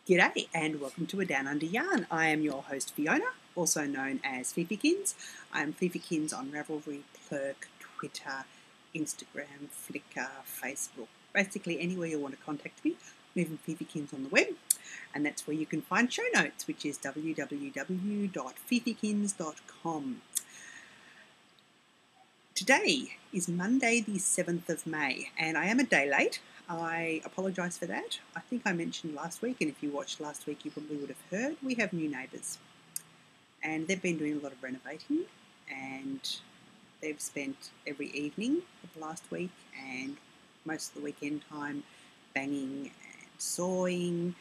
G'day and welcome to A Down Under Yarn. I am your host Fiona, also known as Fifykins. I am Fifykins on Ravelry, Plurk, Twitter, Instagram, Flickr, Facebook, basically anywhere you want to contact me. I'm even Fifykins on the web, and that's where you can find Shownotes, which is www.fifykins.com. Today is Monday the 7th of May, and I am a day late. I apologise for that. I think I mentioned last week, and if you watched last week you probably would have heard, we have new neighbours. And they've been doing a lot of renovating, and they've spent every evening of the last week and most of the weekend time banging and sawing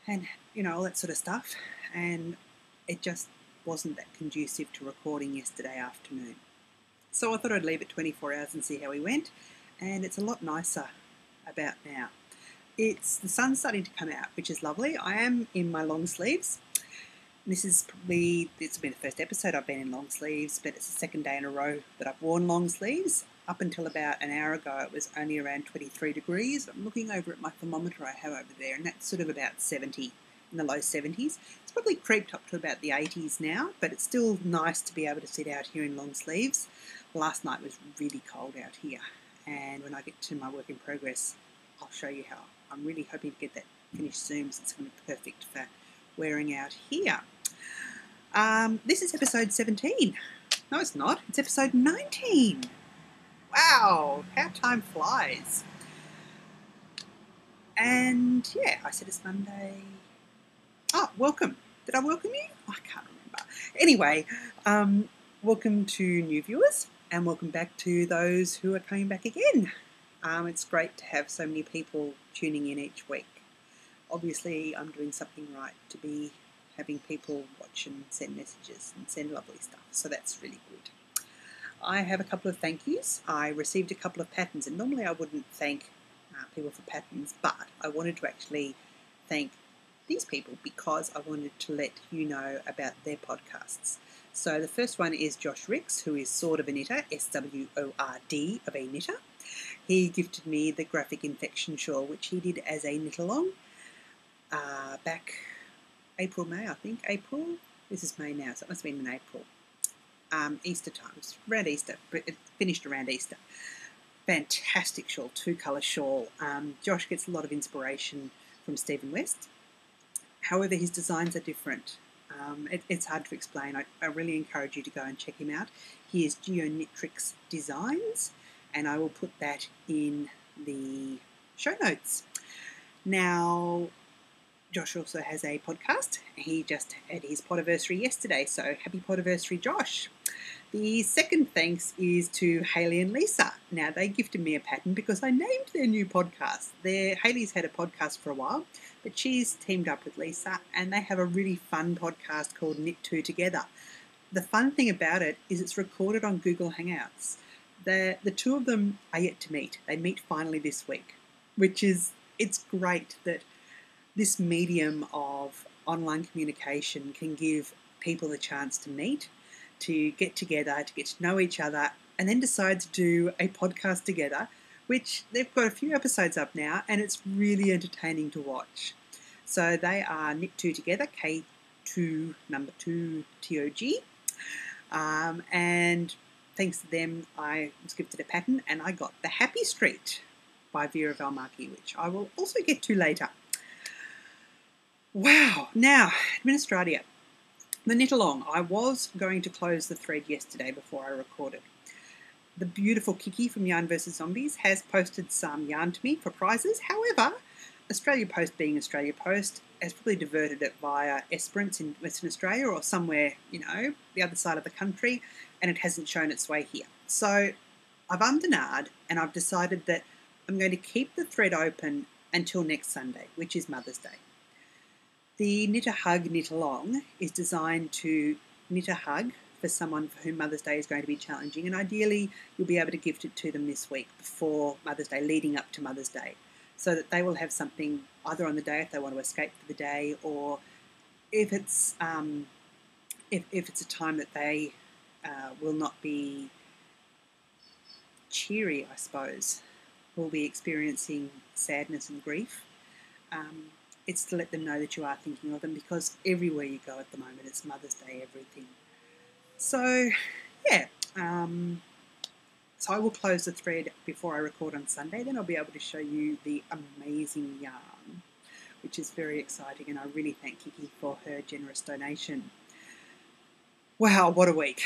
and, all that sort of stuff. And it just wasn't that conducive to recording yesterday afternoon. So I thought I'd leave it 24 hours and see how we went, and it's a lot nicer about now. The sun's starting to come out, which is lovely. I am in my long sleeves. It's been the first episode I've been in long sleeves, but it's the second day in a row that I've worn long sleeves. Up until about an hour ago, it was only around 23 degrees. I'm looking over at my thermometer I have over there, and that's sort of about 70, in the low 70s. It's probably creeped up to about the 80s now, but it's still nice to be able to sit out here in long sleeves. Last night was really cold out here, and when I get to my work in progress, I'll show you how. I'm really hoping to get that finished soon, so it's going to be perfect for wearing out here. This is episode 17. No, it's not. It's episode 19. Wow, how time flies. And yeah, I said it's Monday. Oh, welcome. Did I welcome you? I can't remember. Anyway, welcome to new viewers, and welcome back to those who are coming back again. It's great to have so many people tuning in each week. Obviously, I'm doing something right to be having people watch and send messages and send lovely stuff, so that's really good. I have a couple of thank yous. I received a couple of patterns, and normally I wouldn't thank people for patterns, but I wanted to actually thank these people because I wanted to let you know about their podcasts. So the first one is Josh Ricks, who is Sword of a Knitter, SWORD of a Knitter. He gifted me the graphic infection shawl, which he did as a knit-along back April, May, I think. April? This is May now, so it must have been in April. Easter time, it was around Easter, but it finished around Easter. Fantastic shawl, two-colour shawl. Josh gets a lot of inspiration from Stephen West. However, his designs are different. It's hard to explain. I really encourage you to go and check him out. He is Geonitrix Designs, and I will put that in the show notes. Now, Josh also has a podcast. He just had his podiversary yesterday, so happy podiversary, Josh. The second thanks is to Hayley and Lisa. Now, they gifted me a pattern because I named their new podcast. Hayley's had a podcast for a while, but she's teamed up with Lisa, and they have a really fun podcast called Knit Two Together. The fun thing about it is it's recorded on Google Hangouts. The two of them are yet to meet. They meet finally this week, it's great that this medium of online communication can give people the chance to meet, to get together, to get to know each other, and then decide to do a podcast together, which they've got a few episodes up now, and it's really entertaining to watch. So they are Knit Two Together, K2 number 2 TOG, and thanks to them, I was gifted a pattern, and I got The Happy Street by Vera Valmarki, which I will also get to later. Wow. Now, Administradia. The knit along. I was going to close the thread yesterday before I recorded. The beautiful Kiki from Yarn vs Zombies has posted some yarn to me for prizes. However, Australia Post being Australia Post has probably diverted it via Esperance in Western Australia or somewhere, the other side of the country, and it hasn't shown its way here. So I've ummed and ahed, and I've decided that I'm going to keep the thread open until next Sunday, which is Mother's Day. The Knit a Hug Knit Along is designed to knit a hug for someone for whom Mother's Day is going to be challenging, and ideally you'll be able to gift it to them this week before Mother's Day, leading up to Mother's Day, so that they will have something either on the day if they want to escape for the day, or if it's a time that they will not be cheery, I suppose, will be experiencing sadness and grief. it's to let them know that you are thinking of them, because everywhere you go at the moment, it's Mother's Day, everything. So, yeah. So I will close the thread before I record on Sunday. Then I'll be able to show you the amazing yarn, which is very exciting. And I really thank Kiki for her generous donation. Wow, what a week.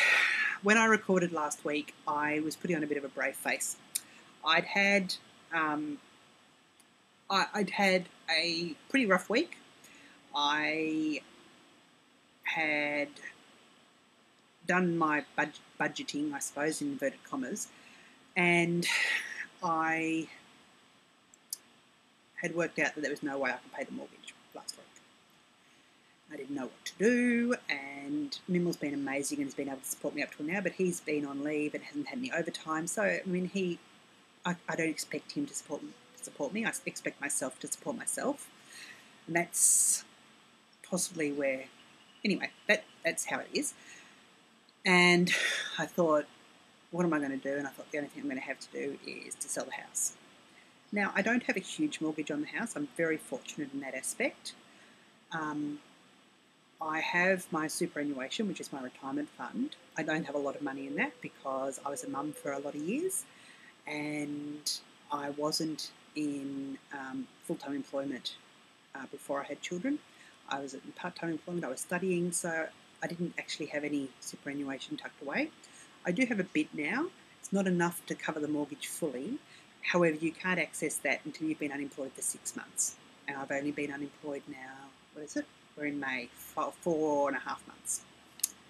When I recorded last week, I was putting on a bit of a brave face. I'd had a pretty rough week. I had done my budgeting, I suppose, in inverted commas, and I had worked out that there was no way I could pay the mortgage last week. I didn't know what to do, and Mimmel's been amazing and has been able to support me up till now, but he's been on leave and hasn't had any overtime. So, I mean, I don't expect him to support me. I expect myself to support myself. And that's possibly where, anyway, that's how it is. And I thought, what am I going to do? And I thought the only thing I'm going to have to do is to sell the house. Now, I don't have a huge mortgage on the house. I'm very fortunate in that aspect. I have my superannuation, which is my retirement fund. I don't have a lot of money in that because I was a mum for a lot of years, and I wasn't in full-time employment before I had children. I was in part-time employment. I was studying, so I didn't actually have any superannuation tucked away. I do have a bit now. It's not enough to cover the mortgage fully. However, you can't access that until you've been unemployed for 6 months. And I've only been unemployed now, what is it? We're in May, 4.5 months.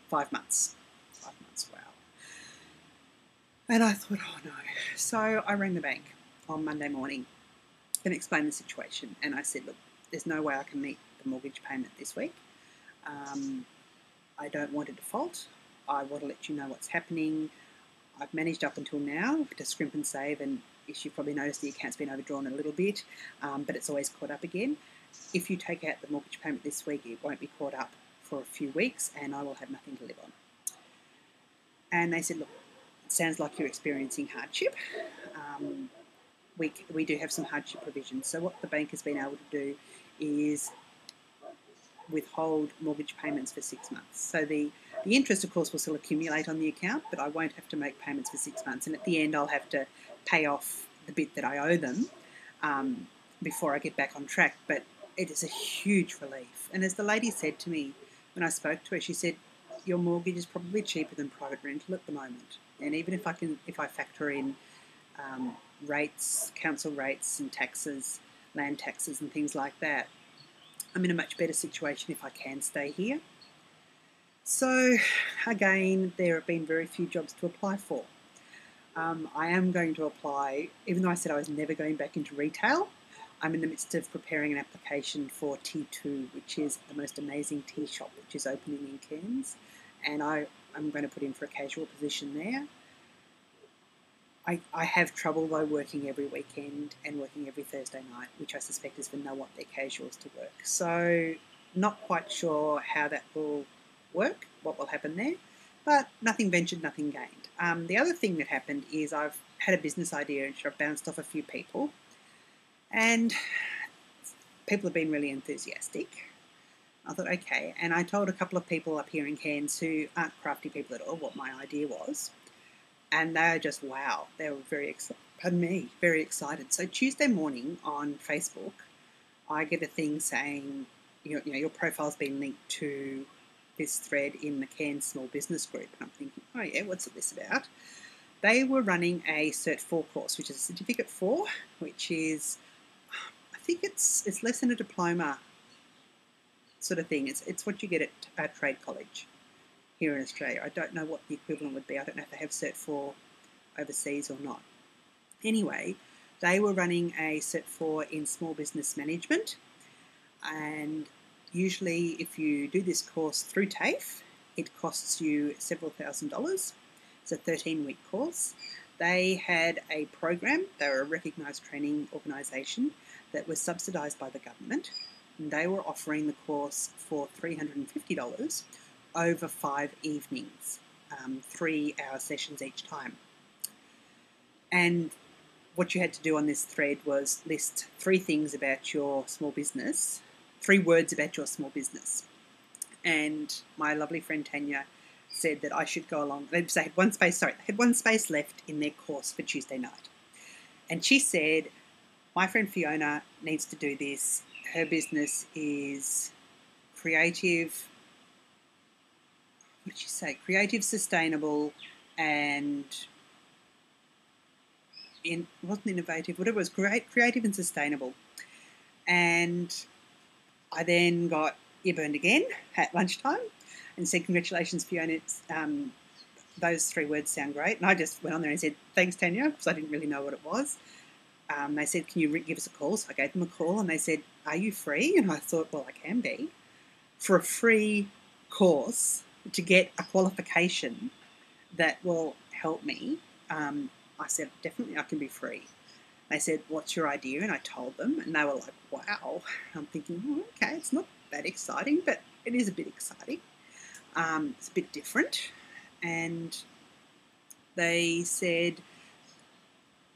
5 months. 5 months, wow. And I thought, oh no. So I rang the bank on Monday morning and explained the situation. And I said, look, there's no way I can meet the mortgage payment this week. I don't want a default. I want to let you know what's happening. I've managed up until now to scrimp and save, and as you've probably noticed, the account's been overdrawn a little bit, but it's always caught up again. If you take out the mortgage payment this week, it won't be caught up for a few weeks, and I will have nothing to live on. And they said, look, it sounds like you're experiencing hardship. We do have some hardship provisions. So what the bank has been able to do is withhold mortgage payments for 6 months. So the interest, of course, will still accumulate on the account, but I won't have to make payments for 6 months. And at the end, I'll have to pay off the bit that I owe them before I get back on track. But it is a huge relief. And as the lady said to me when I spoke to her, she said, your mortgage is probably cheaper than private rental at the moment. And even if I factor in rates, council rates and taxes, land taxes and things like that, I'm in a much better situation if I can stay here. So again, there have been very few jobs to apply for. I am going to apply, even though I said I was never going back into retail. I'm in the midst of preparing an application for T2, which is the most amazing tea shop which is opening in Cairns, and I'm going to put in for a casual position there. I have trouble though working every weekend and working every Thursday night, which I suspect is when they'll want their casuals to work. So not quite sure how that will work, what will happen there, but nothing ventured, nothing gained. The other thing that happened is I've had a business idea and I've bounced off a few people, and people have been really enthusiastic. I thought, okay, and I told a couple of people up here in Cairns who aren't crafty people at all what my idea was. And they are just, wow, they were very excited. So Tuesday morning on Facebook, I get a thing saying, your profile's been linked to this thread in the Cairns Small Business Group. And I'm thinking, oh yeah, what's this about? They were running a Cert 4 course, which is a Certificate 4, which is, I think it's less than a diploma sort of thing. It's what you get at trade college here in Australia. I don't know what the equivalent would be. I don't know if they have Cert 4 overseas or not. Anyway, they were running a Cert 4 in small business management, and usually if you do this course through TAFE, it costs you several $1,000s. It's a 13-week course. They had a program. They were a recognised training organisation that was subsidised by the government, and they were offering the course for $350 over 5 evenings, 3-hour sessions each time. And what you had to do on this thread was list 3 things about your small business 3 words about your small business. And my lovely friend Tanya said that I should go along. They had one space left in their course for Tuesday night. And she said, my friend Fiona needs to do this. Her business is creative, what did she say? Creative, sustainable, and wasn't innovative, whatever it was, creative and sustainable. And I then got earburned again at lunchtime and said, congratulations, Fiona. Those 3 words sound great. And I just went on there and said, thanks, Tanya, because I didn't really know what it was. They said, can you give us a call? So I gave them a call and they said, are you free? And I thought, well, I can be. For a free course to get a qualification that will help me, I said, definitely I can be free. They said, what's your idea? And I told them, and they were like, wow. I'm thinking, oh, okay, it's not that exciting, but it is a bit exciting. It's a bit different. And they said,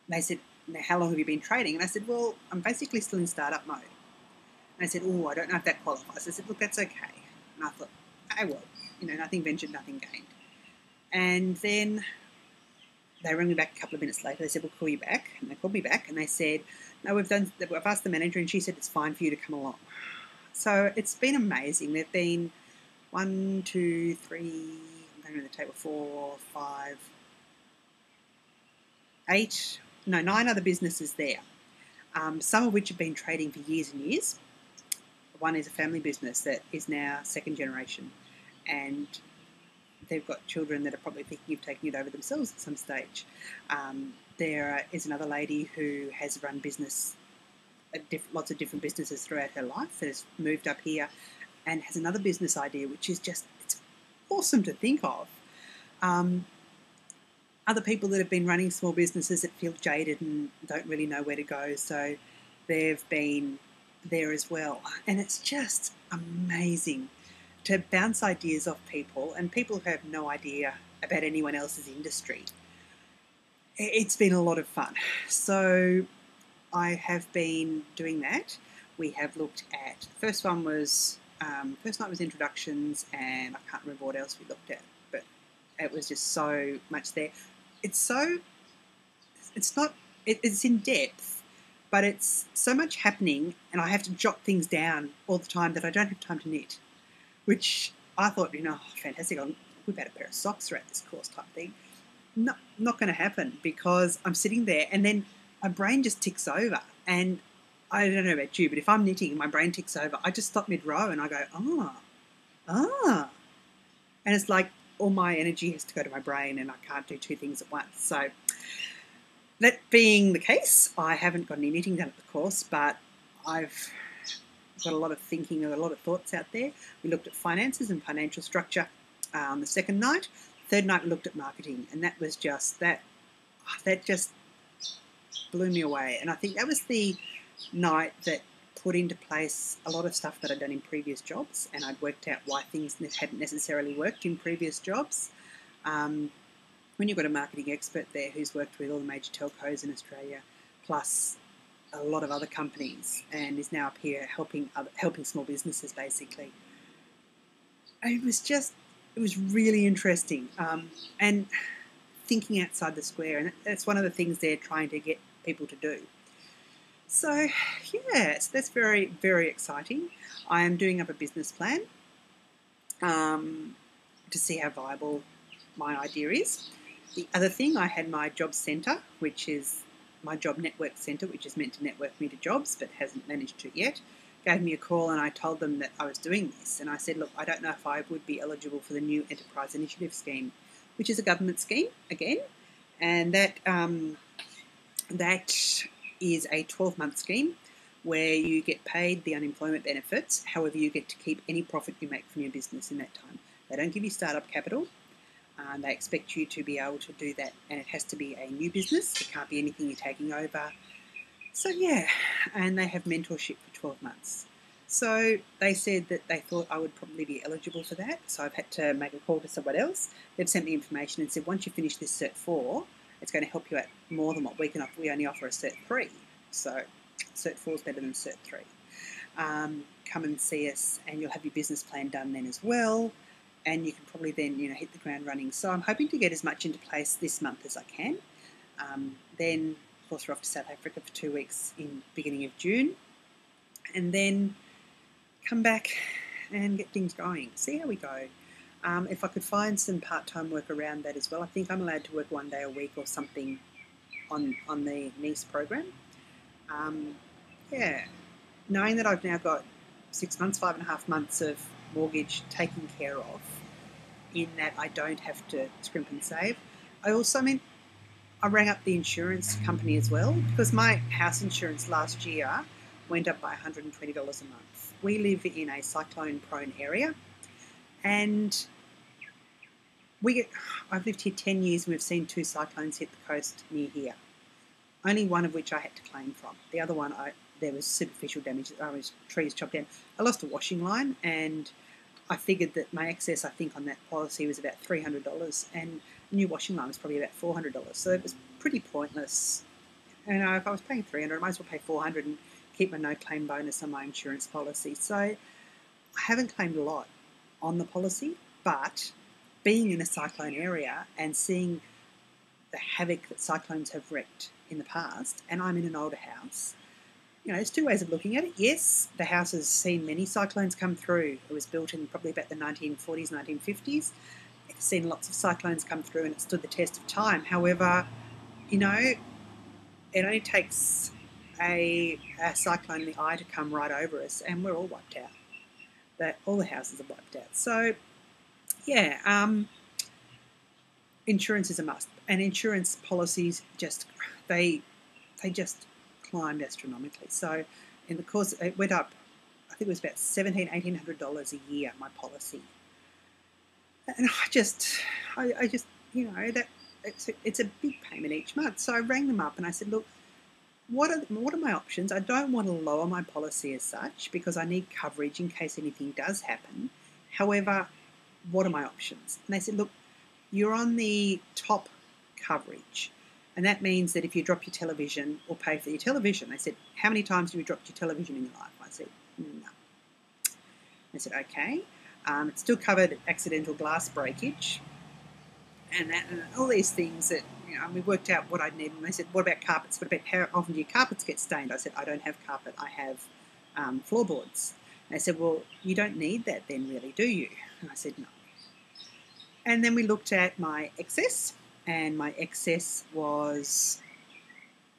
now, how long have you been trading? And I said, well, I'm basically still in startup mode. And they said, oh, I don't know if that qualifies. I said, look, that's okay. And I thought, okay, well, nothing ventured, nothing gained. And then they rang me back a couple of minutes later. They said, we'll call you back. And they called me back and they said, no, I've asked the manager and she said it's fine for you to come along. So it's been amazing. There've been 1, 2, 3, I'm going to the table, 4, 5, 8, no, 9 other businesses there. Some of which have been trading for years and years. One is a family business that is now 2nd generation, and they've got children that are probably thinking of taking it over themselves at some stage. There is another lady who has run lots of different businesses throughout her life, that has moved up here and has another business idea, which is just, it's awesome to think of. Other people that have been running small businesses that feel jaded and don't really know where to go, so they've been there as well. And it's just amazing to bounce ideas off people, and people who have no idea about anyone else's industry. It's been a lot of fun. So I have been doing that. We have looked at, the first one was, first night was introductions, and I can't remember what else we looked at, but it was just so much there. It's in depth, but it's so much happening, and I have to jot things down all the time that I don't have time to knit, which I thought, fantastic, I'll whip out a pair of socks throughout this course type thing. Not going to happen, because I'm sitting there and then my brain just ticks over. And I don't know about you, but if I'm knitting and my brain ticks over, I just stop mid-row and I go, and it's like all my energy has to go to my brain and I can't do 2 things at once. So that being the case, I haven't got any knitting done at the course, but I've got a lot of thinking and a lot of thoughts out there. We looked at finances and financial structure on the 2nd night. 3rd night we looked at marketing, and that was just, that just blew me away. And I think that was the night that put into place a lot of stuff that I'd done in previous jobs, and I'd worked out why things hadn't necessarily worked in previous jobs. When you've got a marketing expert there who's worked with all the major telcos in Australia, plus a lot of other companies, and is now up here helping small businesses basically. It was really interesting, and thinking outside the square, and that's one of the things they're trying to get people to do. So yes, that's very, very exciting. I am doing up a business plan to see how viable my idea is. The other thing, I had my job centre, which is my job network centre, which is meant to network me to jobs but hasn't managed to yet, gave me a call, and I told them that I was doing this. And I said, look, I don't know if I would be eligible for the new Enterprise Initiative Scheme, which is a government scheme again, and that is a 12-month scheme where you get paid the unemployment benefits. However, you get to keep any profit you make from your business in that time. They don't give you startup capital. They expect you to be able to do that, and it has to be a new business. It can't be anything you're taking over. So yeah, and they have mentorship for 12 months. So they said that they thought I would probably be eligible for that, so I've had to make a call to someone else. They've sent me information and said, once you finish this Cert 4, it's going to help you out more than what we can offer. We only offer a Cert 3, so Cert 4 is better than Cert 3. come and see us, and you'll have your business plan done then as well. And you can probably then, hit the ground running. So I'm hoping to get as much into place this month as I can. Then, of course, we're off to South Africa for 2 weeks in beginning of June. And then come back and get things going. See how we go. If I could find some part-time work around that as well. I think I'm allowed to work 1 day a week or something on the niece program. Knowing that I've now got 6 months, 5.5 months of mortgage taken care of, in that I don't have to scrimp and save. I rang up the insurance company as well, because my house insurance last year went up by $120 a month. We live in a cyclone-prone area, and I've lived here 10 years and we've seen 2 cyclones hit the coast near here. Only one of which I had to claim from. The other one, there was superficial damage. Trees chopped down. I lost a washing line, and I figured that my excess, I think, on that policy was about $300, and the new washing line was probably about $400. So it was pretty pointless. And if I was paying $300, I might as well pay $400 and keep my no-claim bonus on my insurance policy. So I haven't claimed a lot on the policy, but being in a cyclone area and seeing the havoc that cyclones have wreaked in the past, and I'm in an older house, there's 2 ways of looking at it. Yes, the house has seen many cyclones come through. It was built in probably about the 1940s, 1950s. It's seen lots of cyclones come through, and it stood the test of time. However, it only takes a cyclone in the eye to come right over us, and we're all wiped out. All the houses are wiped out. So, insurance is a must, and insurance policies they just climbed astronomically. So in the course, it went up, I think it was about $1,700-1,800 a year, my policy. And I just that it's a big payment each month. So I rang them up and I said, look, what are my options? I don't want to lower my policy as such, because I need coverage in case anything does happen. However, what are my options? And they said, look, you're on the top coverage. And that means that if you drop your television, or pay for your television. They said, how many times have you dropped your television in your life? I said, no. They said, okay. It's still covered accidental glass breakage, and all these things that, we worked out what I'd need. And they said, what about carpets? What about how often do your carpets get stained? I said, I don't have carpet. I have floorboards. And they said, well, you don't need that then, really, do you? And I said, no. And then we looked at my excess, and my excess was,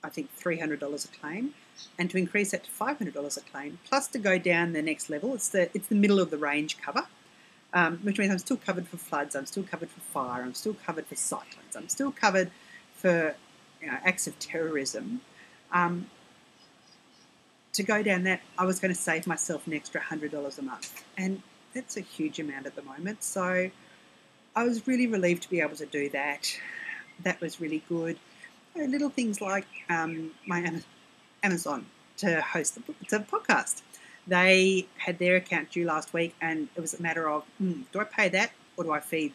I think, $300 a claim, and to increase that to $500 a claim, plus to go down the next level, it's the middle of the range cover, which means I'm still covered for floods, I'm still covered for fire, I'm still covered for cyclones, I'm still covered for acts of terrorism. To go down that, I was going to save myself an extra $100 a month, and that's a huge amount at the moment. So I was really relieved to be able to do that. That was really good. Little things like my Amazon to host the podcast. They had their account due last week, and it was a matter of, do I pay that, or do I feed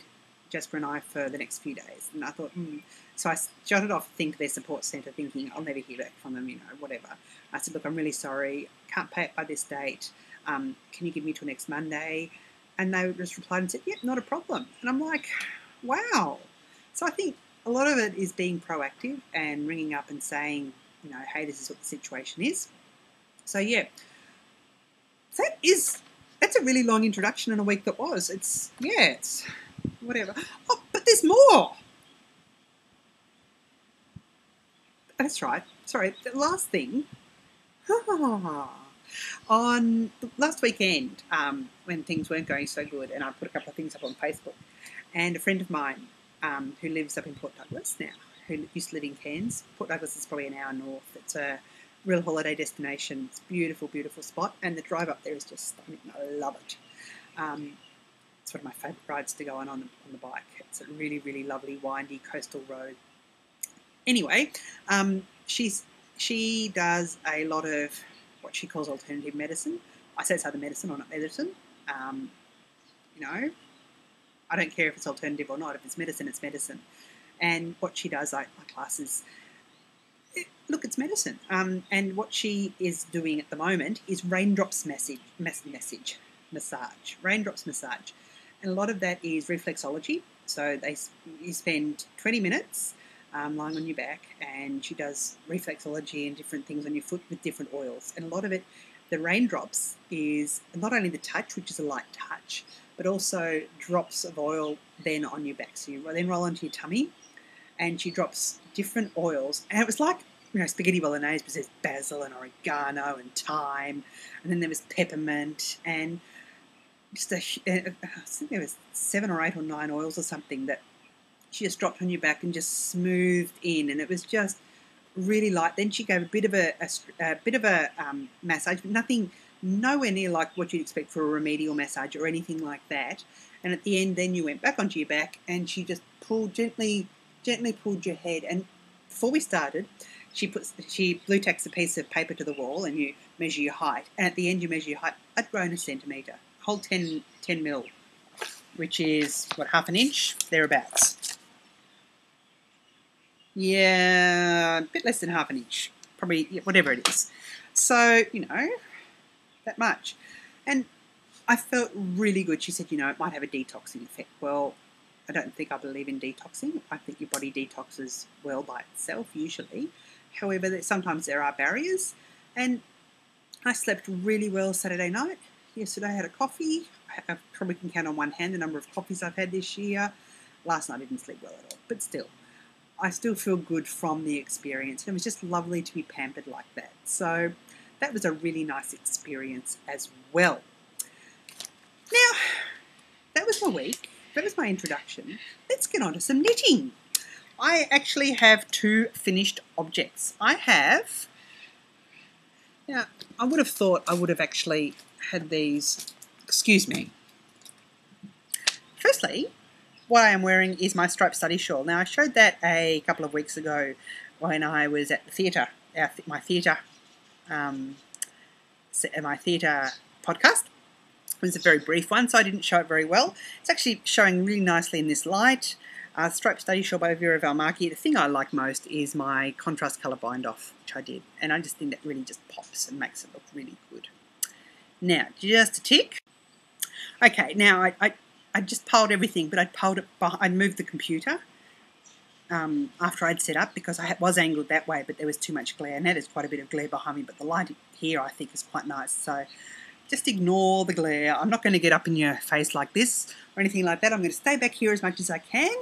Jasper and I for the next few days? And I thought, So I jotted off a thing to their support centre, thinking I'll never hear back from them, whatever. I said, look, I'm really sorry, can't pay it by this date. Can you give me till next Monday? And they just replied and said, yep, not a problem. And I'm like, wow. So I think a lot of it is being proactive and ringing up and saying, hey, this is what the situation is. So, yeah, that's a really long introduction in a week that was. It's whatever. Oh, but there's more. That's right. Sorry, the last thing. On last weekend, when things weren't going so good, and I put a couple of things up on Facebook, and a friend of mine who lives up in Port Douglas now, who used to live in Cairns. Port Douglas is probably an hour north. It's a real holiday destination. It's a beautiful, beautiful spot, and the drive up there is just stunning. I love it. It's one of my favourite rides to go on the bike. It's a really, really lovely, windy coastal road. Anyway, she does a lot of what she calls alternative medicine. I say it's either medicine or not medicine. I don't care if it's alternative or not. If it's medicine, it's medicine. And what she does, my classes, look, it's medicine. And what she is doing at the moment is raindrops massage, raindrops massage, and a lot of that is reflexology. So you spend 20 minutes lying on your back, and she does reflexology and different things on your foot with different oils. And a lot of it, the raindrops, is not only the touch, which is a light touch, but also drops of oil then on your back. So you then roll onto your tummy, and she drops different oils. And it was like, spaghetti bolognese, but there's basil and oregano and thyme, and then there was peppermint and just I think there was 7 or 8 or 9 oils or something that she just dropped on your back and just smoothed in, and it was just really light. Then she gave a bit of a massage, but nothing, nowhere near like what you'd expect for a remedial massage or anything like that. And at the end, then you went back onto your back, and she just gently pulled your head. And before we started, she blue tacks a piece of paper to the wall, and you measure your height. And at the end, you measure your height. I'd grown a centimetre, whole 10 mil, which is what, half an inch, thereabouts. Yeah, a bit less than half an inch, probably, whatever it is. So, that much. And I felt really good. She said, it might have a detoxing effect. Well, I don't think I believe in detoxing. I think your body detoxes well by itself, usually. However, sometimes there are barriers. And I slept really well Saturday night. Yesterday I had a coffee. I probably can count on one hand the number of coffees I've had this year. Last night I didn't sleep well at all, but still. I still feel good from the experience. It was just lovely to be pampered like that. So that was a really nice experience as well. Now, that was my week. That was my introduction. Let's get on to some knitting. I actually have 2 finished objects. Now, I would have thought I would have actually had these. Excuse me. Firstly, what I am wearing is my striped study shawl. Now, I showed that a couple of weeks ago when I was at the theatre, my theatre podcast. It was a very brief one, so I didn't show it very well. It's actually showing really nicely in this light. Striped study shawl by Vera Valmarki. The thing I like most is my contrast colour bind off, which I did, and I just think that really just pops and makes it look really good. Now, just a tick. Okay, now I just piled everything, but I'd moved the computer after I'd set up, because I was angled that way, but there was too much glare. Now there's quite a bit of glare behind me, but the light here I think is quite nice. So just ignore the glare. I'm not going to get up in your face like this or anything like that. I'm going to stay back here as much as I can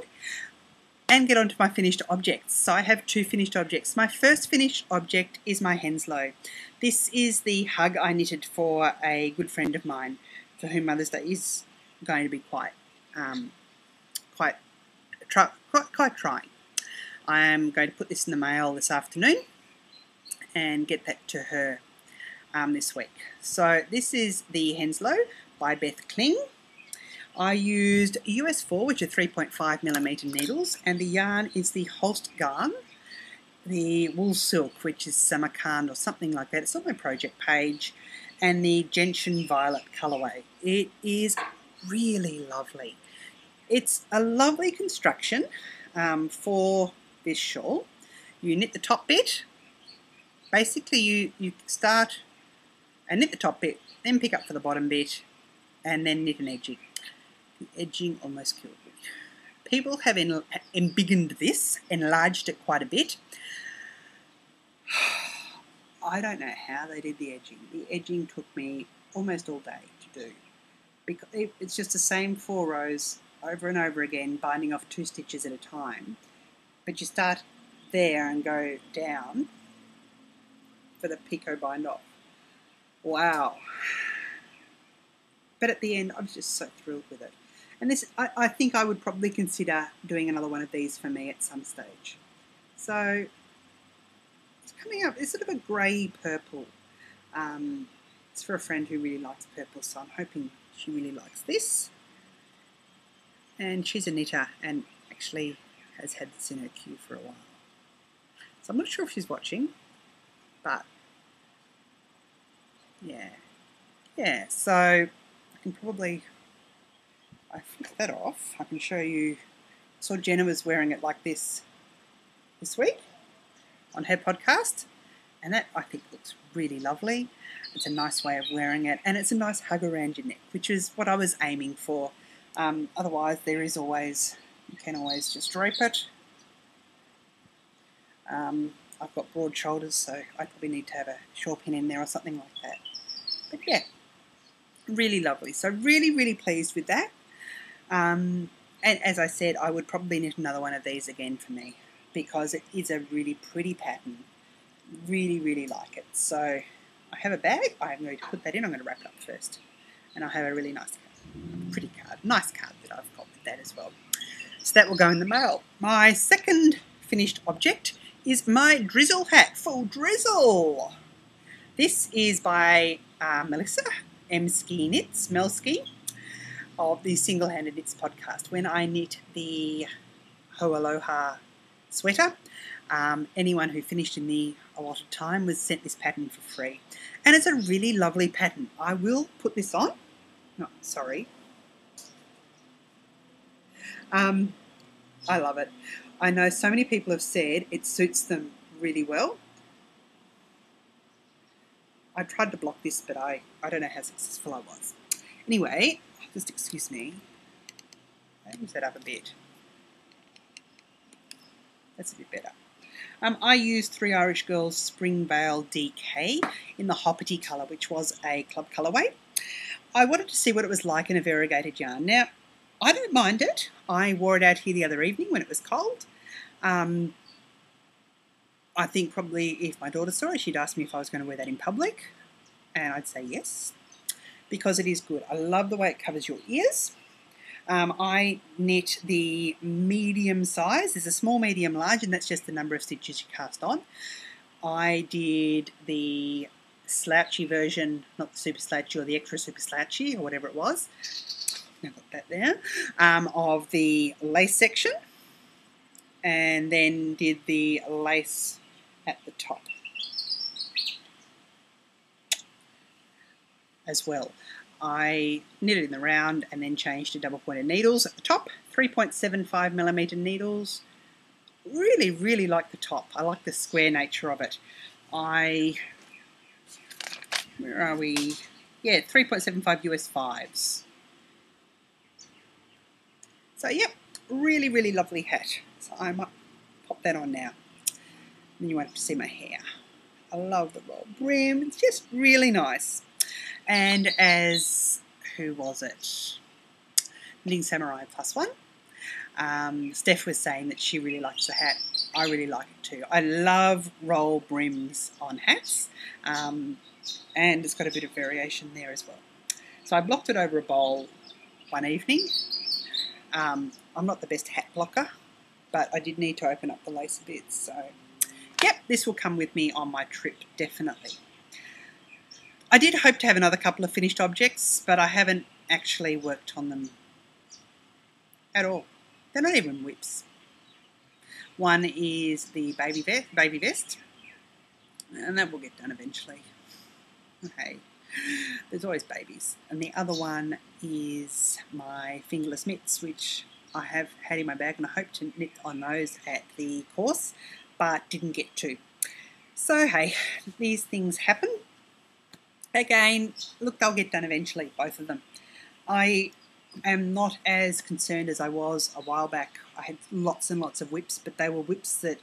and get on to my finished objects. So I have 2 finished objects. My first finished object is my Henslow. This is the hug I knitted for a good friend of mine, for whom Mother's Day is going to be quite trying. I am going to put this in the mail this afternoon and get that to her this week. So this is the Henslow by Beth Kling. I used US 4, which are 3.5mm needles, and the yarn is the Holst yarn, the wool silk, which is Samarkand or something like that. It's on my project page, and the gentian violet colourway. It is really lovely. It's a lovely construction for this shawl. You knit the top bit. Basically, you start and knit the top bit, then pick up for the bottom bit, and then knit an edging. The edging almost killed me. People have embiggened this, enlarged it quite a bit. I don't know how they did the edging. The edging took me almost all day to do, because it's just the same 4 rows over and over again, binding off 2 stitches at a time. But you start there and go down for the picot bind off. Wow. But at the end, I was just so thrilled with it. And this, I think I would probably consider doing another one of these for me at some stage. So it's coming up. It's sort of a grey purple. It's for a friend who really likes purple, so I'm hoping she really likes this. And she's a knitter and actually has had this in her queue for a while. So I'm not sure if she's watching, but yeah. So I can probably, I flick that off. I can show you. I saw Jenna was wearing it like this week. on her podcast, and that I think looks really lovely. It's a nice way of wearing it, and it's a nice hug around your neck, which is what I was aiming for. Otherwise, you can always just drape it. I've got broad shoulders, so I probably need to have a shawl pin in there or something like that. But yeah, really lovely. So really, really pleased with that. And as I said, I would probably knit another one of these again for me because it is a really pretty pattern. Really, really like it. So I have a bag. I'm going to put that in. I'm going to wrap it up first. And I have a really nice nice card that I've got with that as well. So that will go in the mail. My second finished object is my drizzle hat, full drizzle. This is by Melissa M. Ski Knits, Mel Ski, of the Single Handed Knits podcast. When I knit the Ho Aloha sweater, anyone who finished in the allotted time was sent this pattern for free. And it's a really lovely pattern. I will put this on. No, sorry. I love it. I know so many people have said it suits them really well. I tried to block this, but I don't know how successful I was. Anyway, just excuse me. I'll use that up a bit. That's a bit better. I used Three Irish Girls Springvale DK in the Hoppity colour, which was a club colourway. I wanted to see what it was like in a variegated yarn. Now, I don't mind it. I wore it out here the other evening when it was cold. I think probably if my daughter saw it, she'd ask me if I was going to wear that in public, and I'd say yes, because it is good. I love the way it covers your ears. I knit the medium size. There's a small, medium, large, and that's just the number of stitches you cast on. I did the slouchy version, not the super slouchy or the extra super slouchy or whatever it was. I've got that there, of the lace section, and then did the lace at the top as well. I knitted in the round and then changed to double pointed needles at the top, 3.75mm needles. Really, really like the top. I like the square nature of it. Where are we? Yeah, 3.75 US 5s. So, yep, really, really lovely hat. So I might pop that on now. And you won't have to see my hair. I love the roll brim. It's just really nice. And as, who was it? Knitting Samurai +1. Steph was saying that she really likes the hat. I really like it too. I love roll brims on hats. And it's got a bit of variation there as well. So I blocked it over a bowl one evening. I'm not the best hat blocker, but I did need to open up the lace a bit. So, yep, this will come with me on my trip, definitely. I did hope to have another couple of finished objects, but I haven't actually worked on them at all. They're not even whips. One is the baby vest, and that will get done eventually. Okay, there's always babies. And the other one is my fingerless mitts, which I have had in my bag, and I hope to knit on those at the course, but didn't get to. So hey, these things happen. Again, look, they'll get done eventually, both of them. I am not as concerned as I was a while back. I had lots and lots of whips, but they were whips that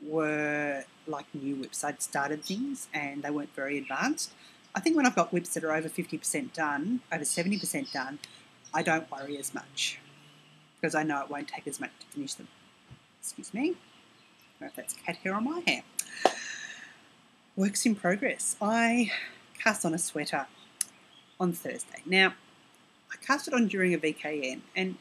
were like new whips. I'd started things and they weren't very advanced. I think when I've got whips that are over 50% done, over 70% done, I don't worry as much because I know it won't take as much to finish them. Excuse me. I don't know if that's cat hair on my hair. Works in progress. I cast on a sweater on Thursday. Now, I cast it on during a VKN, and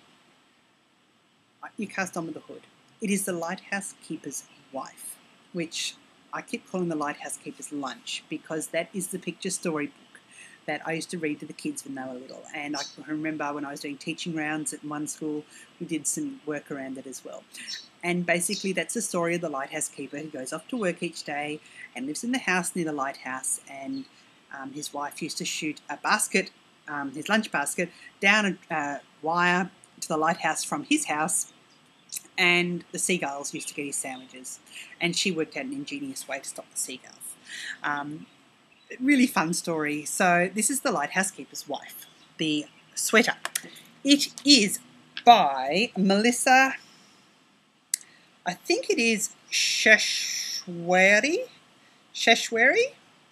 you cast on with the hood. It is the lighthouse keeper's wife, which I keep calling the lighthouse keeper's lunch because that is the picture storybook that I used to read to the kids when they were little. And I remember when I was doing teaching rounds at one school, we did some work around it as well. And basically that's the story of the lighthouse keeper who goes off to work each day and lives in the house near the lighthouse, and his wife used to shoot a basket, his lunch basket, down a wire to the lighthouse from his house, and the seagulls used to get his sandwiches, and she worked out an ingenious way to stop the seagulls. Really fun story. So this is The Lighthouse Keeper's Wife, the sweater. It is by Melissa, I think it is Sheshwari.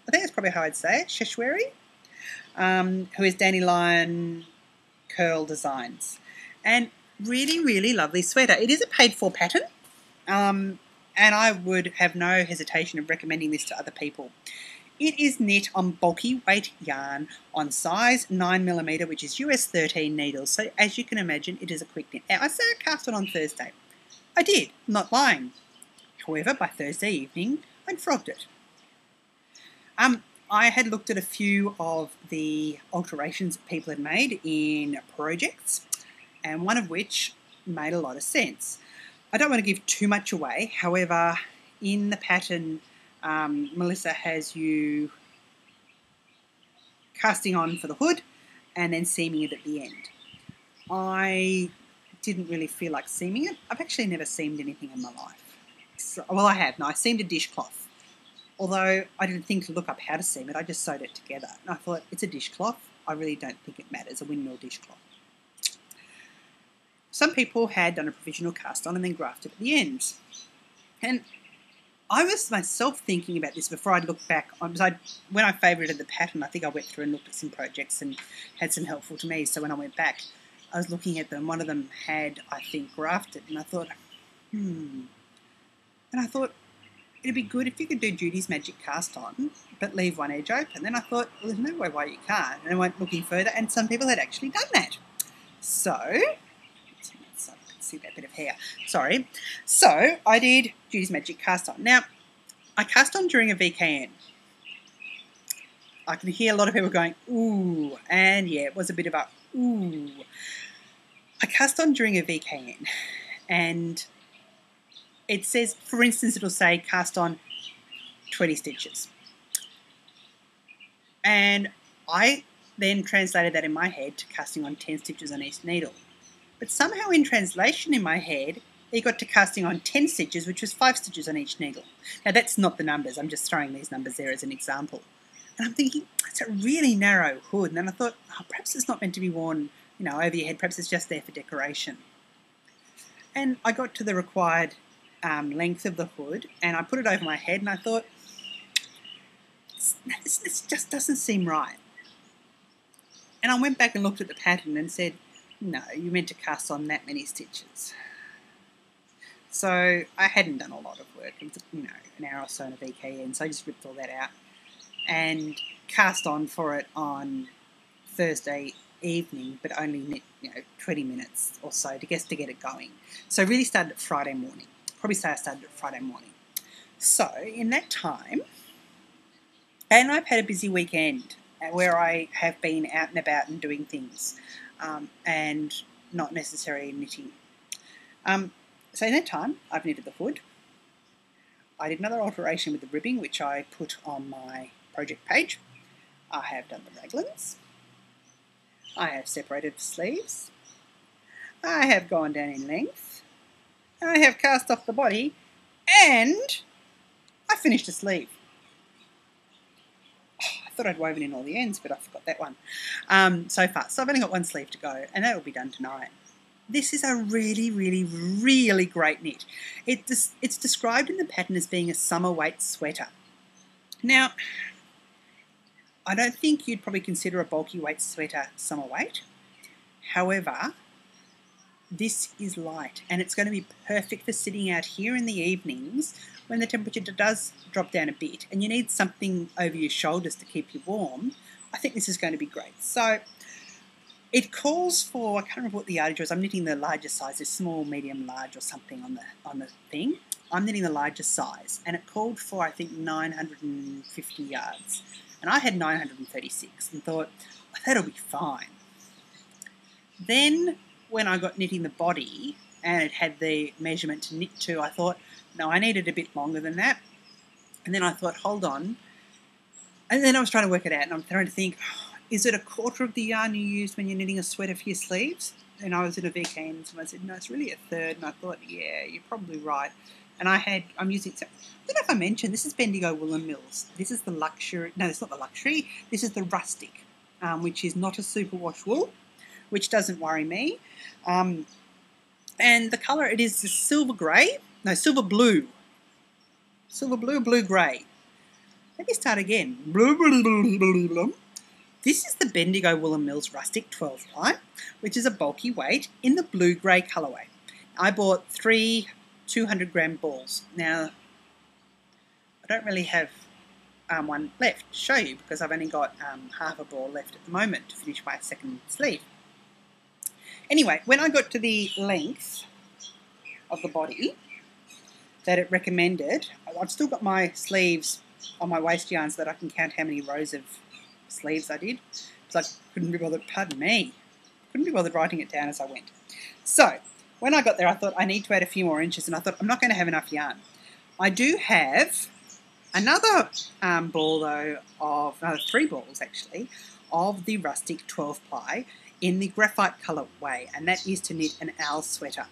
I think that's probably how I'd say it, Sheshwari, who is Dandelion Curl Designs. And really, really lovely sweater. It is a paid-for pattern, and I would have no hesitation of recommending this to other people. It is knit on bulky weight yarn on size 9mm, which is US 13 needles. So as you can imagine, it is a quick knit. Now, I say I cast it on Thursday. I did, not lying. However, by Thursday evening, I'd frogged it. I had looked at a few of the alterations that people had made in projects, and one of which made a lot of sense. I don't want to give too much away. However, in the pattern, Melissa has you casting on for the hood and then seaming it at the end. I didn't really feel like seaming it. I've actually never seamed anything in my life. So, well, I have. No, I seamed a dishcloth. Although I didn't think to look up how to seam it, I just sewed it together. And I thought, it's a dishcloth. I really don't think it matters, a windmill dishcloth. Some people had done a provisional cast on and then grafted at the ends. And I was myself thinking about this before I'd looked back. When I favourited the pattern, I think I went through and looked at some projects and had some helpful to me. So when I went back, I was looking at them. One of them had, I think, grafted. And I thought, And I thought, it'd be good if you could do Judy's Magic Cast On, but leave one edge open. Then I thought, well, there's no way why you can't. And I went looking further, and some people had actually done that. So, let's see that bit of hair. Sorry. So, I did Judy's Magic Cast On. Now, I cast on during a VKN. I can hear a lot of people going, ooh, and yeah, it was a bit of a ooh. I cast on during a VKN, and it says, for instance, it'll say cast on 20 stitches. And I then translated that in my head to casting on 10 stitches on each needle. But somehow in translation in my head, it got to casting on 10 stitches, which was 5 stitches on each needle. Now, that's not the numbers. I'm just throwing these numbers there as an example. And I'm thinking, it's a really narrow hood. And then I thought, oh, perhaps it's not meant to be worn, over your head. Perhaps it's just there for decoration. And I got to the required length of the hood, and I put it over my head, and I thought, this just doesn't seem right. And I went back and looked at the pattern and said, no, you meant to cast on that many stitches. So I hadn't done a lot of work. It was, an hour or so in a VKN, so I just ripped all that out and cast on for it on Thursday evening, but only knit, 20 minutes or so to get it going. So really started at Friday morning. Probably say I started at Friday morning. So in that time, and I've had a busy weekend where I have been out and about and doing things and not necessarily knitting. So in that time, I've knitted the hood. I did another alteration with the ribbing, which I put on my project page. I have done the raglans. I have separated the sleeves. I have gone down in length. I have cast off the body, and I finished a sleeve. I thought I'd woven in all the ends, but I forgot that one so far. So I've only got one sleeve to go, and that will be done tonight. This is a really, really, really great knit. It's described in the pattern as being a summer weight sweater. Now, I don't think you'd probably consider a bulky weight sweater summer weight. However, this is light, and it's going to be perfect for sitting out here in the evenings when the temperature does drop down a bit and you need something over your shoulders to keep you warm. I think this is going to be great. So it calls for, I can't remember what the yardage was. I'm knitting the larger size, small, medium, large or something on the thing. I'm knitting the largest size, and it called for, I think, 950 yards. And I had 936 and thought, oh, that'll be fine. Then when I got knitting the body and it had the measurement to knit to, I thought, no, I needed a bit longer than that. And then I thought, hold on. And then I was trying to work it out, and I'm trying to think, is it a quarter of the yarn you used when you're knitting a sweater for your sleeves? and I was in a VK and someone said, no, it's really a third. And I thought, yeah, you're probably right. And I'm using, I don't know if I mentioned, this is Bendigo Woolen Mills. This is the luxury, no, it's not the luxury. This is the rustic, which is not a superwash wool, which doesn't worry me. And the colour, it is the silver grey, no, silver blue, blue grey. Let me start again. This is the Bendigo Woolen Mills Rustic 12 ply, which is a bulky weight in the blue-grey colourway. I bought 3 200-gram balls. Now, I don't really have one left to show you because I've only got half a ball left at the moment to finish my second sleeve. Anyway, when I got to the length of the body that it recommended, I've still got my sleeves on my waist yarn so that I can count how many rows of sleeves I did, because I couldn't be bothered, pardon me, couldn't be bothered writing it down as I went. So when I got there, I thought I need to add a few more inches, and I thought I'm not going to have enough yarn. I do have another ball though of 3 balls actually of the rustic 12 ply in the graphite colourway, and that is to knit an owl sweater.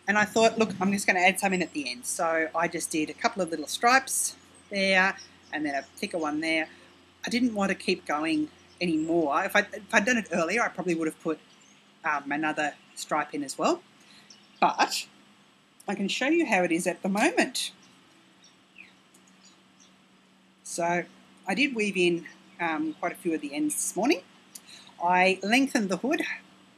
And I thought, look, I'm just going to add some in at the end. So I just did a couple of little stripes there, and then a thicker one there. I didn't want to keep going anymore. If I'd done it earlier, I probably would have put another stripe in as well. But I can show you how it is at the moment. So I did weave in quite a few of the ends this morning. I lengthened the hood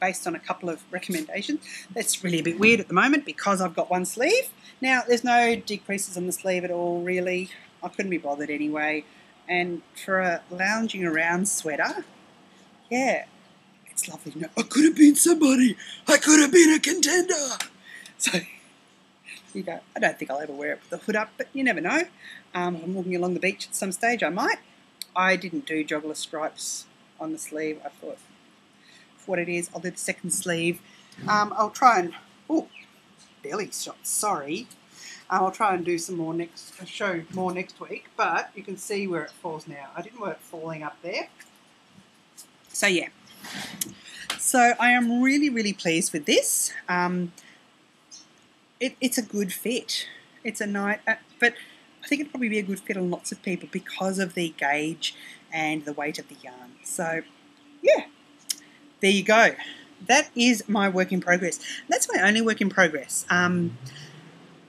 based on a couple of recommendations. That's really a bit weird at the moment because I've got one sleeve. Now, there's no decreases on the sleeve at all, really. I couldn't be bothered anyway. And for a lounging around sweater, yeah, it's lovely. No, I could have been somebody. I could have been a contender. So, you go. I don't think I'll ever wear it with the hood up, but you never know. I'm walking along the beach at some stage, I might. I didn't do joggler stripes on the sleeve. I thought, for what it is, I'll do the second sleeve. I'll try and, oh, belly shot, sorry. I'll try and do some more show more next week, but you can see where it falls now. I didn't want it falling up there. So yeah. So I am really, really pleased with this. It's a good fit. It's a nice, but I think it'd probably be a good fit on lots of people because of the gauge and the weight of the yarn. So yeah, there you go. That is my work in progress. That's my only work in progress. I'm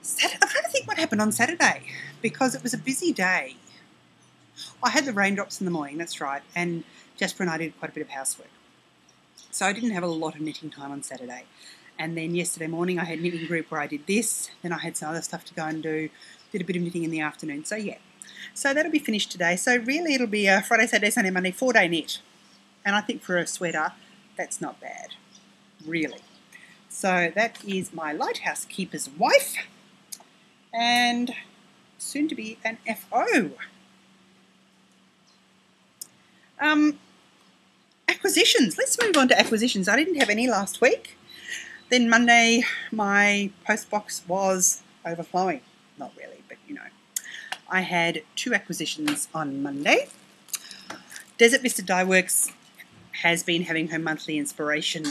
trying to think what happened on Saturday because it was a busy day. I had the raindrops in the morning, that's right, and Jasper and I did quite a bit of housework. So I didn't have a lot of knitting time on Saturday. And then yesterday morning I had knitting group where I did this, then I had some other stuff to go and do, did a bit of knitting in the afternoon. So yeah, so that'll be finished today. So really it'll be a Friday, Saturday, Sunday, Monday, 4-day knit. And I think for a sweater, that's not bad, really. So that is my Lighthouse Keeper's wife and soon to be an FO. Acquisitions. Let's move on to acquisitions. I didn't have any last week. Then Monday, my post box was overflowing. Not really, but you know. I had 2 acquisitions on Monday. Desert Vista Dye Works has been having her monthly inspiration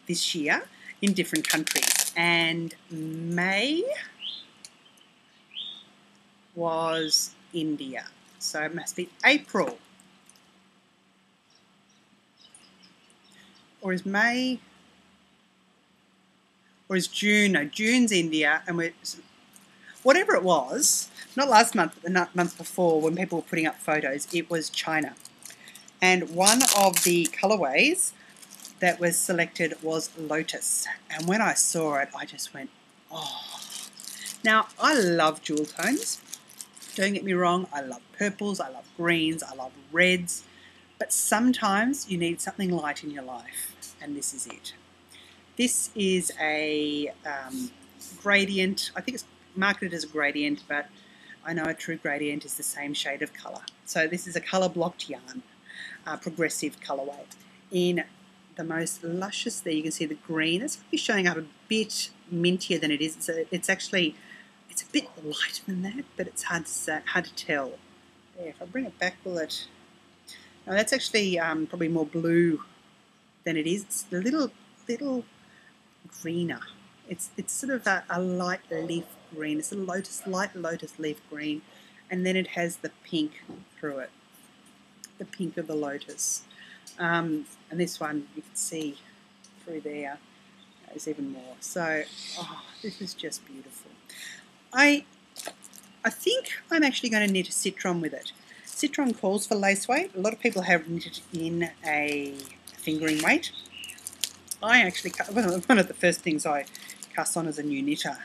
this year in different countries. And May was India. So it must be April. Or is May, or is June? No, June's India, and whatever it was, not last month, but the month before when people were putting up photos, it was China. And one of the colourways that was selected was Lotus. And when I saw it, I just went, oh. Now, I love jewel tones. Don't get me wrong, I love purples, I love greens, I love reds. But sometimes you need something light in your life, and this is it. This is a gradient. I think it's marketed as a gradient, but I know a true gradient is the same shade of colour. So this is a colour-blocked yarn, progressive colourway. In the most luscious there, you can see the green. It's probably showing up a bit mintier than it is. It's actually, it's a bit lighter than that, but it's hard to tell. There, if I bring it back, will it... No, that's actually probably more blue than it is. It's a little greener. It's sort of a light leaf green. It's a light lotus leaf green, and then it has the pink through it, the pink of the lotus. And this one you can see through there is even more. So, oh, this is just beautiful. I think I'm actually going to knit a citron with it. Citron calls for lace weight. A lot of people have knitted in a fingering weight. I actually, one of the first things I cast on as a new knitter,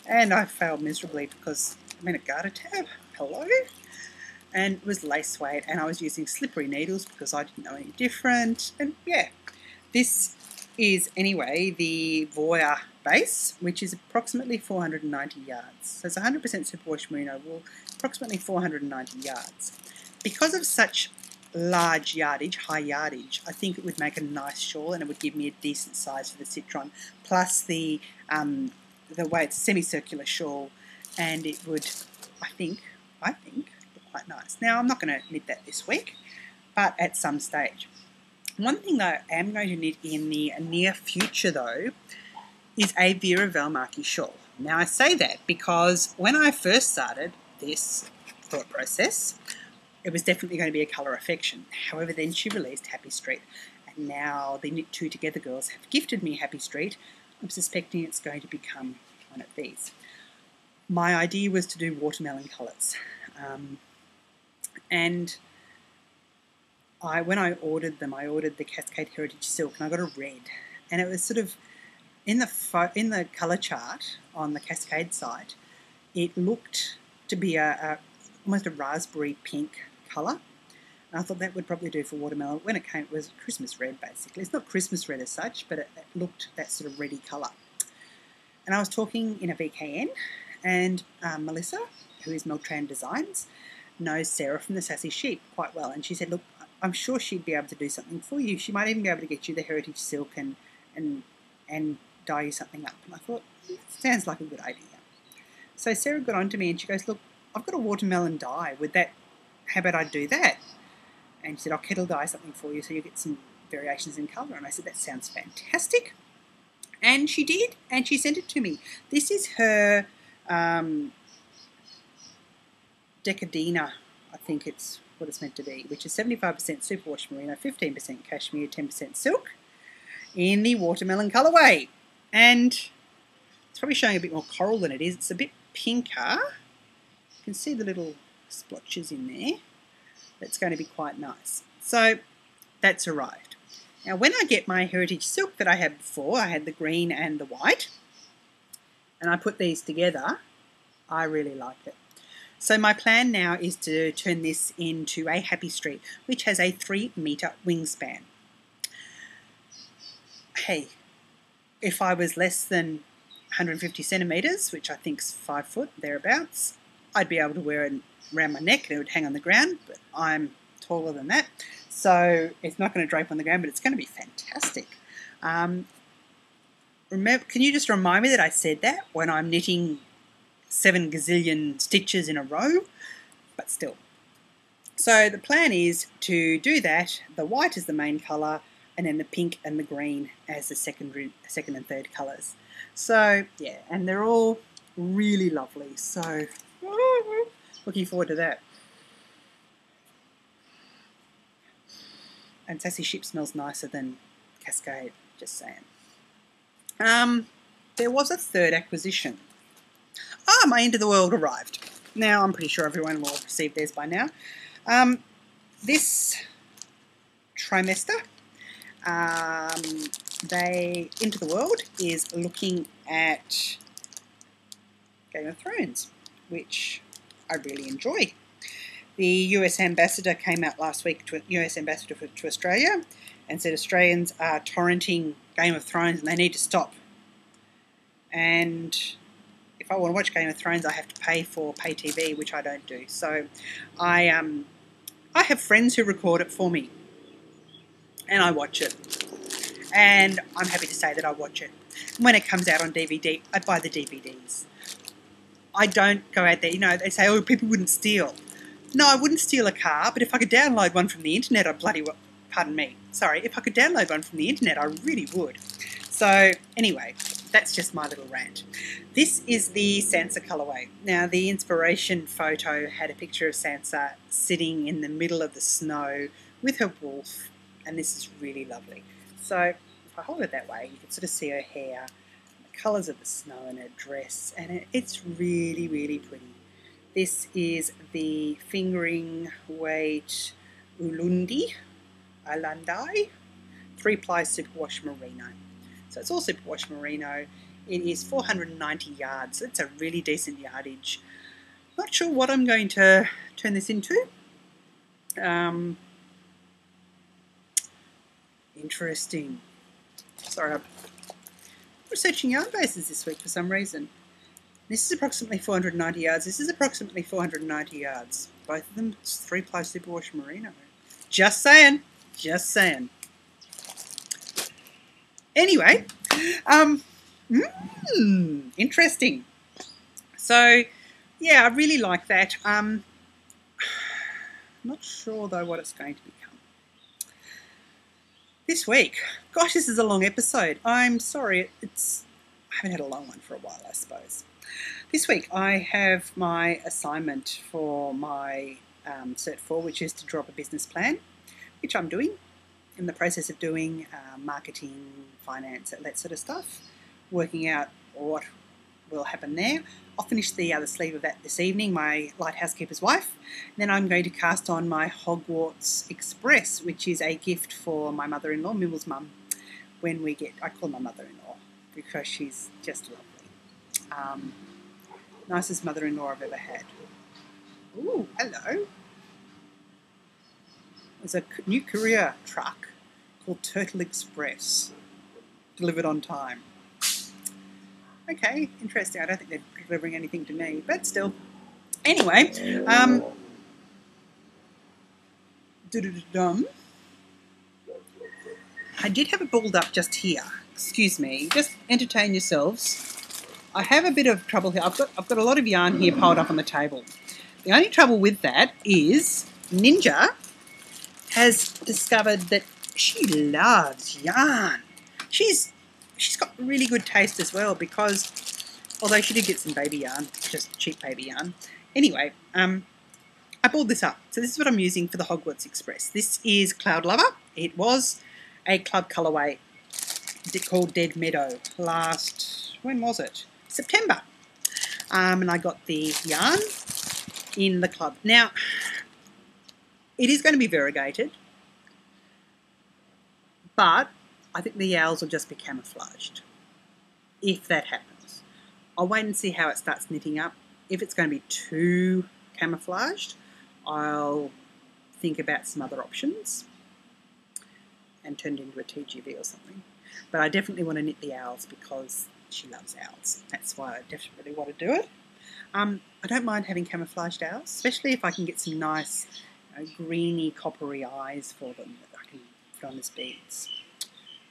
and I failed miserably because I'm in a garter tab, hello, and it was lace weight, and I was using slippery needles because I didn't know any different, and yeah, this is anyway the Voya base, which is approximately 490 yards. So it's 100% superwash merino wool, approximately 490 yards. Because of such large yardage, high yardage, I think it would make a nice shawl, and it would give me a decent size for the citron, plus the way it's a semicircular shawl, and it would, I think, look quite nice. Now, I'm not going to knit that this week, but at some stage. One thing that I am going to knit in the near future, though, is a Vera Valmarki shawl. Now, I say that because when I first started this thought process, it was definitely going to be a colour affection. However, then she released Happy Street, and now the Knit Two Together girls have gifted me Happy Street. I'm suspecting it's going to become one of these. My idea was to do watermelon colours, and when I ordered them, I ordered the Cascade Heritage Silk, and I got a red, and it was sort of in the colour chart on the Cascade site. It looked to be almost a raspberry pink colour, and I thought that would probably do for watermelon. When it came, it was Christmas red basically. It's not Christmas red as such, but it looked that sort of reddy colour. And I was talking in a VKN, and Melissa, who is Meltran Designs, knows Sarah from the Sassy Sheep quite well, and she said, look, I'm sure she'd be able to do something for you. She might even be able to get you the Heritage Silk and dye you something up. And I thought, that sounds like a good idea. So Sarah got on to me and she goes, look, I've got a watermelon dye. Would that, how about I do that? And she said, I'll kettle dye something for you so you get some variations in colour. And I said, that sounds fantastic. And she did, and she sent it to me. This is her Decadina, I think it's what it's meant to be, which is 75% superwash merino, 15% cashmere, 10% silk in the watermelon colourway. And it's probably showing a bit more coral than it is. It's a bit pinker. You can see the little splotches in there. That's going to be quite nice. So that's arrived. Now when I get my Heritage Silk that I had before, I had the green and the white, and I put these together, I really like it. So my plan now is to turn this into a Happy Street, which has a 3-metre wingspan. Hey, if I was less than 150 centimetres, which I think is 5 foot, thereabouts, I'd be able to wear it around my neck and it would hang on the ground, but I'm taller than that. So it's not going to drape on the ground, but it's going to be fantastic. Remember, can you just remind me that I said that when I'm knitting 7 gazillion stitches in a row? But still. So the plan is to do that. The white is the main colour, and then the pink and the green as the second and third colours. So yeah, and they're all really lovely. So looking forward to that. And Sassy Sheep smells nicer than Cascade, just saying. There was a third acquisition. My End of the World arrived. Now, I'm pretty sure everyone will have received theirs by now. This trimester, Into the World is looking at Game of Thrones, which I really enjoy. The US ambassador came out last week, US ambassador to Australia, and said Australians are torrenting Game of Thrones and they need to stop. And if I want to watch Game of Thrones, I have to pay for pay TV, which I don't do. So I have friends who record it for me, and I watch it. And I'm happy to say that I watch it. When it comes out on DVD, I buy the DVDs. I don't go out there, you know, they say, oh, people wouldn't steal. No, I wouldn't steal a car, but if I could download one from the internet, I'd if I could download one from the internet, I really would. So So anyway, that's just my little rant. This is the Sansa colourway. Now the inspiration photo had a picture of Sansa sitting in the middle of the snow with her wolf, and this is really lovely. So if I hold it that way, you can sort of see her hair, the colours of the snow in her dress, and it's really, really pretty. This is the fingering weight Ulundi, Alandai, 3-ply superwash merino. So it's all superwash merino. It is 490 yards. It's a really decent yardage. Not sure what I'm going to turn this into. Interesting. Sorry, I'm researching yarn bases this week for some reason. This is approximately 490 yards. This is approximately 490 yards. Both of them 3-ply superwash merino. Just saying. Just saying. Anyway, interesting. So, yeah, I really like that. Not sure though what it's going to become. This week, gosh, this is a long episode. I'm sorry, I haven't had a long one for a while, I suppose. This week I have my assignment for my Cert 4, which is to draw up a business plan, which I'm doing, in the process of doing marketing, finance, that sort of stuff, working out what will happen there. I'll finish the other sleeve of that this evening, my Lighthouse Keeper's Wife. Then I'm going to cast on my Hogwarts Express, which is a gift for my mother-in-law, Mibble's mum, when we get, I call my mother-in-law because she's just lovely. Nicest mother-in-law I've ever had. Ooh, hello. There's a new courier truck called Turtle Express, delivered on time. Okay, interesting. I don't think they're delivering anything to me, but still. Anyway, I did have it balled up just here. Excuse me. Just entertain yourselves. I have a bit of trouble here. I've got a lot of yarn here piled up on the table. The only trouble with that is Ninja has discovered that she loves yarn. She's got really good taste as well, because although she did get some baby yarn, just cheap baby yarn. Anyway, I balled this up. So this is what I'm using for the Hogwarts Express. This is Cloud Lover. It was a club colourway called Dead Meadow last, when was it? September. And I got the yarn in the club. Now, it is going to be variegated, but I think the owls will just be camouflaged, if that happens. I'll wait and see how it starts knitting up. If it's going to be too camouflaged, I'll think about some other options and turn it into a TGV or something. But I definitely want to knit the owls because she loves owls. That's why I definitely want to do it. I don't mind having camouflaged owls, especially if I can get some nice greeny, coppery eyes for them that I can put on as beads.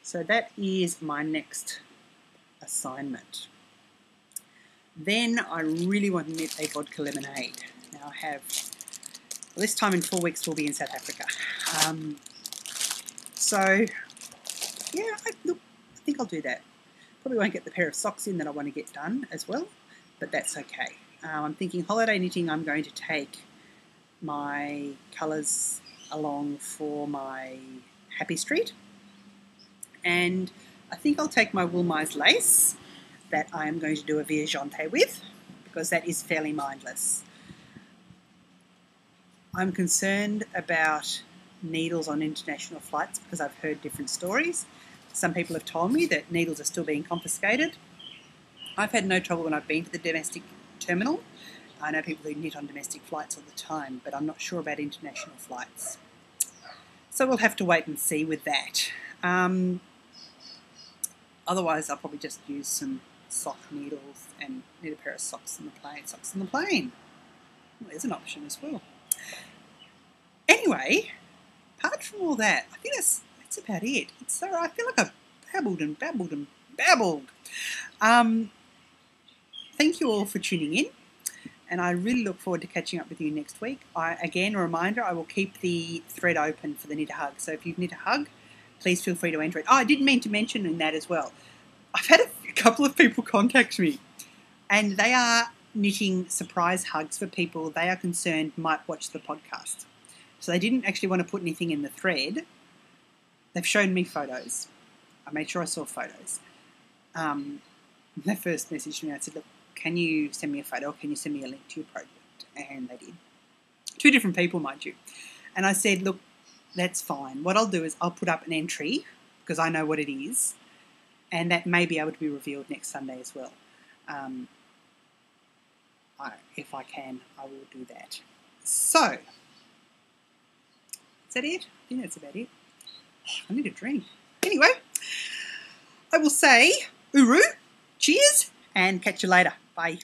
So that is my next assignment. Then I really want to knit a vodka lemonade. Now I have, well, this time in 4 weeks we'll be in South Africa. So, yeah, I think I'll do that. Probably won't get the pair of socks in that I want to get done as well, but that's okay. I'm thinking holiday knitting, I'm going to take my colours along for my Happy Street. And I think I'll take my Wool Mize lace that I am going to do a Viajante with, because that is fairly mindless. I'm concerned about needles on international flights because I've heard different stories. Some people have told me that needles are still being confiscated. I've had no trouble when I've been to the domestic terminal. I know people who knit on domestic flights all the time, but I'm not sure about international flights. So we'll have to wait and see with that. Otherwise, I'll probably just use some soft needles and knit a pair of socks on the plane. Socks on the plane. Well, there's an option as well. Anyway, apart from all that, I think that's about it. I feel like I've babbled and babbled and babbled. Thank you all for tuning in, and I really look forward to catching up with you next week. Again, a reminder, I will keep the thread open for the Knit a Hug. So if you've knit a hug, please feel free to enter it. Oh, I didn't mean to mention in that as well. I've had a couple of people contact me, and they are knitting surprise hugs for people they are concerned might watch the podcast. So they didn't actually want to put anything in the thread. They've shown me photos. I made sure I saw photos. They first messaged me. I said, look, can you send me a photo? Or can you send me a link to your project? And they did. 2 different people, mind you. And I said, look, that's fine. What I'll do is I'll put up an entry because I know what it is. And that may be able to be revealed next Sunday as well. If I can, I will do that. So, is that it? I think that's about it. I need a drink. Anyway, I will say, uru, cheers, and catch you later. Bye.